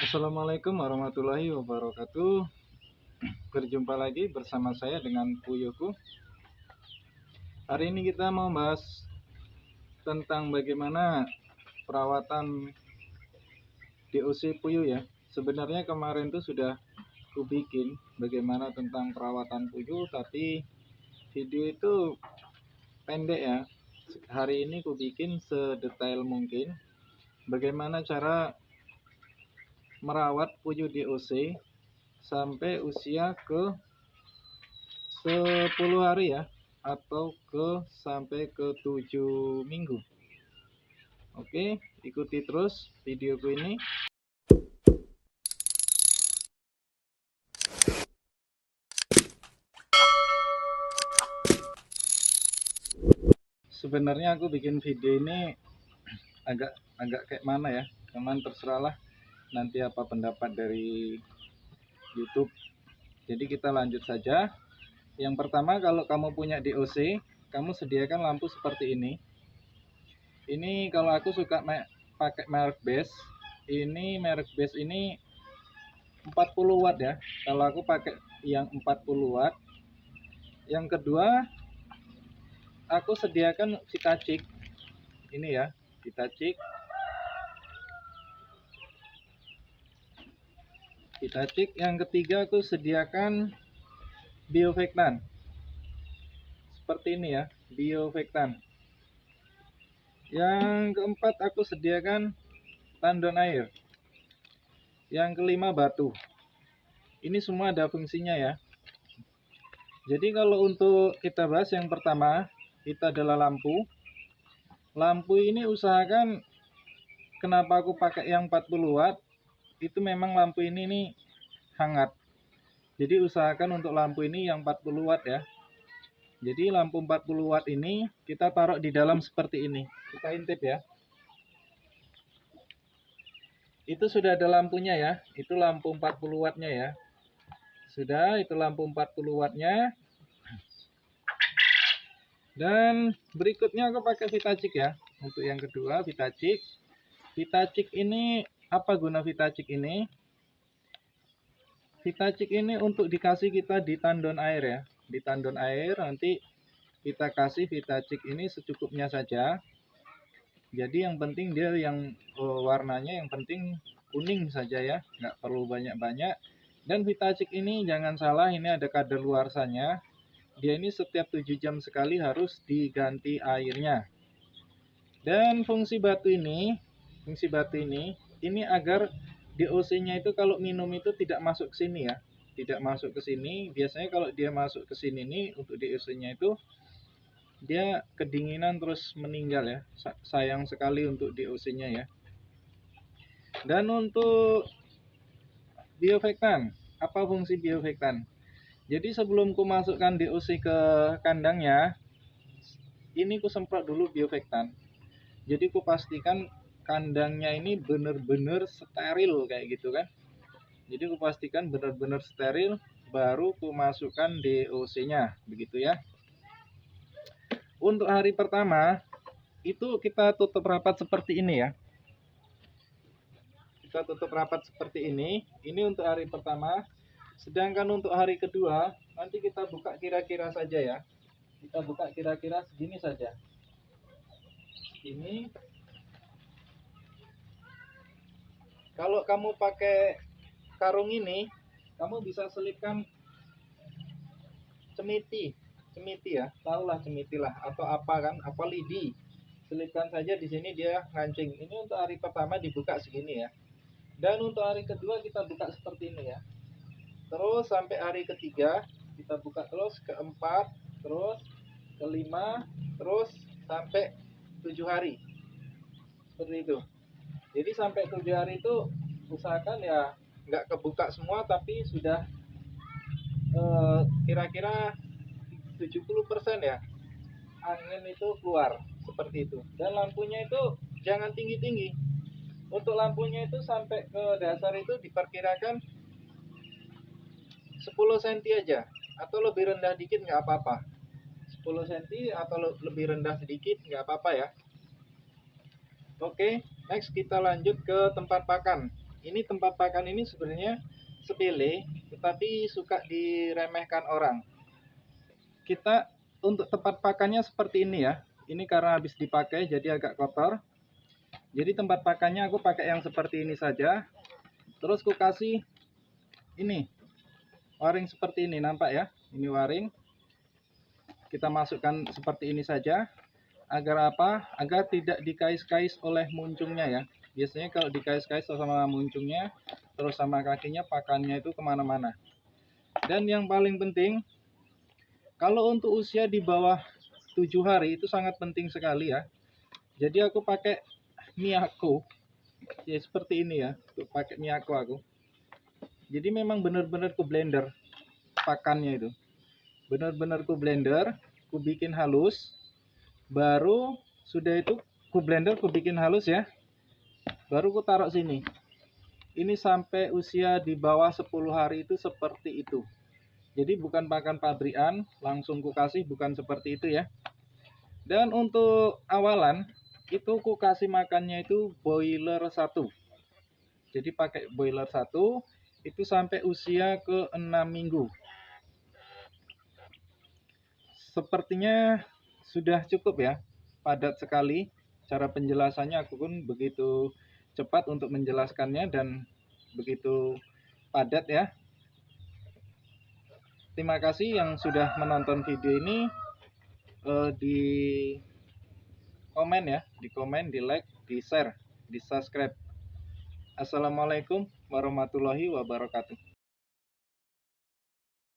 Assalamualaikum warahmatullahi wabarakatuh. Berjumpa lagi bersama saya dengan Puyuhku. Hari ini kita mau bahas tentang bagaimana perawatan DOC puyuh ya. Sebenarnya kemarin tuh sudah ku bikin bagaimana tentang perawatan puyuh, tapi video itu pendek ya. Hari ini ku bikin sedetail mungkin bagaimana cara merawat puyuh DOC sampai usia ke 10 hari ya, atau sampai ke 7 minggu. Oke, ikuti terus videoku ini. Sebenarnya aku bikin video ini agak kayak mana ya, cuman terserahlah nanti apa pendapat dari YouTube. Jadi kita lanjut saja. Yang pertama, kalau kamu punya DOC, kamu sediakan lampu seperti ini. Ini kalau aku suka pakai merek Best. Ini merek Best ini 40 watt ya. Kalau aku pakai yang 40 watt. Yang kedua, aku sediakan Vitacik. Ini ya, Vitacik. Yang ketiga, aku sediakan Biovectan. Seperti ini ya, Biovectan. Yang keempat, aku sediakan tandon air. Yang kelima, batu. Ini semua ada fungsinya ya. Jadi kalau untuk kita bahas yang pertama, itu adalah lampu. Lampu ini usahakan, kenapa aku pakai yang 40 watt, itu memang lampu ini nih hangat. Jadi usahakan untuk lampu ini yang 40 watt ya. Jadi lampu 40 watt ini kita taruh di dalam seperti ini. Kita intip ya. Itu sudah ada lampunya ya. Itu lampu 40 wattnya ya. Sudah, itu lampu 40 wattnya. Dan berikutnya aku pakai Vitacik ya. Untuk yang kedua, Vitacik. Vitacik ini, apa guna Vitacik ini? Vitacik ini untuk dikasih kita di tandon air ya. Di tandon air nanti kita kasih Vitacik ini secukupnya saja. Jadi yang penting dia yang warnanya yang penting kuning saja ya, nggak perlu banyak-banyak. Dan Vitacik ini jangan salah, ini ada kadaluarsanya. Dia ini setiap 7 jam sekali harus diganti airnya. Dan fungsi batu ini agar DOC-nya itu kalau minum itu tidak masuk ke sini ya. Tidak masuk ke sini. Biasanya kalau dia masuk ke sini nih untuk DOC-nya itu dia kedinginan terus meninggal ya. Sayang sekali untuk DOC-nya ya. Dan untuk Biovectan, apa fungsi Biovectan? Jadi sebelum ku masukkan DOC ke kandangnya, ini ku semprot dulu Biovectan. Jadi ku pastikan kandangnya ini benar-benar steril kayak gitu kan. Jadi ku pastikan benar-benar steril, baru ku masukkan DOC-nya, begitu ya. Untuk hari pertama itu kita tutup rapat seperti ini ya. Kita tutup rapat seperti ini. Ini untuk hari pertama. Sedangkan untuk hari kedua nanti kita buka kira-kira saja ya. Kita buka kira-kira segini saja. Ini. Kalau kamu pakai karung ini, kamu bisa selipkan cemiti ya, tahulah cemiti lah, atau apa kan, apa lidi, selipkan saja di sini dia ngancing. Ini untuk hari pertama dibuka segini ya, dan untuk hari kedua kita buka seperti ini ya, terus sampai hari ketiga kita buka terus, keempat, terus kelima, terus sampai 7 hari seperti itu. Jadi sampai 7 hari itu usahakan ya nggak kebuka semua, tapi sudah kira-kira 70% ya angin itu keluar seperti itu. Dan lampunya itu jangan tinggi-tinggi. Untuk lampunya itu sampai ke dasar itu diperkirakan 10 cm aja, atau lebih rendah dikit nggak apa-apa. 10 cm atau lebih rendah sedikit nggak apa-apa ya. Oke, next kita lanjut ke tempat pakan. Ini tempat pakan ini sebenarnya sepele, tetapi suka diremehkan orang. Kita untuk tempat pakannya seperti ini ya. Ini karena habis dipakai jadi agak kotor. Jadi tempat pakannya aku pakai yang seperti ini saja. Terus aku kasih ini waring seperti ini, nampak ya? Ini waring. Kita masukkan seperti ini saja. Agar apa? Agar tidak dikais-kais oleh muncungnya ya. Biasanya kalau dikais-kais sama muncungnya, terus sama kakinya, pakannya itu kemana-mana. Dan yang paling penting, kalau untuk usia di bawah 7 hari itu sangat penting sekali ya. Jadi aku pakai Miyako. Ya seperti ini ya, untuk pakai Miyako aku. Jadi memang benar-benar ku blender pakannya itu. Benar-benar ku blender, ku bikin halus. Baru sudah itu ku blender, ku bikin halus ya. Baru ku taruh sini. Ini sampai usia di bawah 10 hari itu seperti itu. Jadi bukan pakan pabrikan, langsung ku kasih, bukan seperti itu ya. Dan untuk awalan itu ku kasih makannya itu boiler 1. Jadi pakai boiler 1 itu sampai usia ke 6 minggu. Sepertinya sudah cukup ya, padat sekali. Cara penjelasannya aku pun begitu cepat untuk menjelaskannya dan begitu padat ya. Terima kasih yang sudah menonton video ini. Di komen ya, di komen, di like, di share, di subscribe. Assalamualaikum warahmatullahi wabarakatuh.